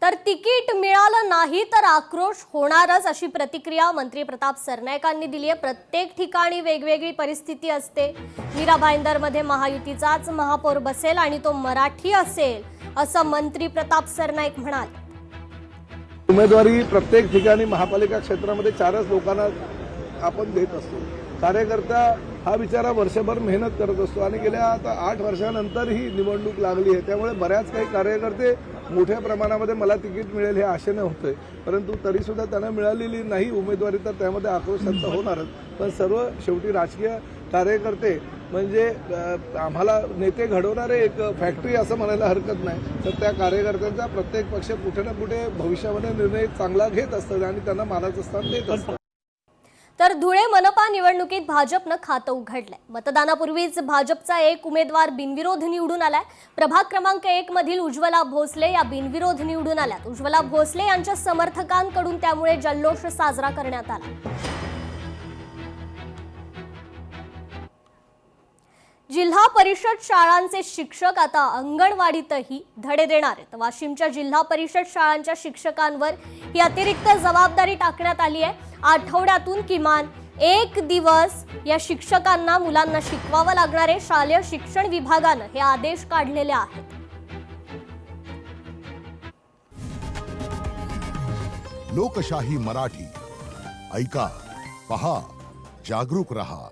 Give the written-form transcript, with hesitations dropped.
तर तिकीट मिळालं नाही तर आक्रोश होणारच अशी प्रतिक्रिया मंत्री प्रताप सरनाईकांनी दिली आहे। प्रत्येक ठिकाणी वेगवेगळी परिस्थिती असते। मीरा भाईंदरमध्ये महायुतीचाच महापौर बसेल आणि तो मराठी असेल असं मंत्री प्रताप सरनाईक म्हणाले। उमेदवारी प्रत्येक ठिकाणी महापालिका क्षेत्रामध्ये 4च लोकांना आपण देत असतो। कार्यकर्ता हा बिचारा वर्षभर मेहनत करत असतो आणि गेल्या आता 8 वर्षानंतर ही निवडणूक लागली आहे, त्यामुळे बऱ्याच काही कार्यकर्ते मोठ्या प्रमाणामध्ये मला तिकीट मिळेल हे आशेने होते, परंतु तरी सुद्धा त्यांना मिळालेली नाही उमेदवारी, तर त्यामध्ये आक्रोश त्यांचा होणारच। पण सर्व शेवटी राजकीय कार्यकर्ते म्हणजे आम्हाला नेते घडवणारे एक फॅक्टरी असं म्हणायला हरकत नाही। तर त्या कार्यकर्त्यांचा प्रत्येक पक्ष कुठे ना कुठे भविष्यामध्ये निर्णय चांगला घेत असतात आणि त्यांना मानाचं स्थान देत असतात। तर धुळे मनपा निवडणुकीत भाजपनं खातं उघडलंय। मतदानापूर्वीच भाजपचा एक उमेदवार बिनविरोध निवडून आलाय। प्रभाग क्रमांक 1 मधील उज्ज्वला भोसले या बिनविरोध निवडून आल्यात। उज्ज्वला भोसले यांच्या समर्थकांकडून त्यामुळे जल्लोष साजरा करण्यात आला। जिल्हा परिषद शाळांचे शिक्षक आता अंगणवाडीतही धडे देणार आहेत। वाशिमच्या जिल्हा परिषद शाळांच्या शिक्षकांवर ही अतिरिक्त जबाबदारी टाकण्यात आली आहे। आठवड्यातून किमान 1 दिवस या शिक्षकांना मुलांना शिकवावं लागणार आहे। शालेय शिक्षण विभागानं हे आदेश काढलेले आहेत। लोकशाही मराठी ऐका, पहा, जागरूक रहा।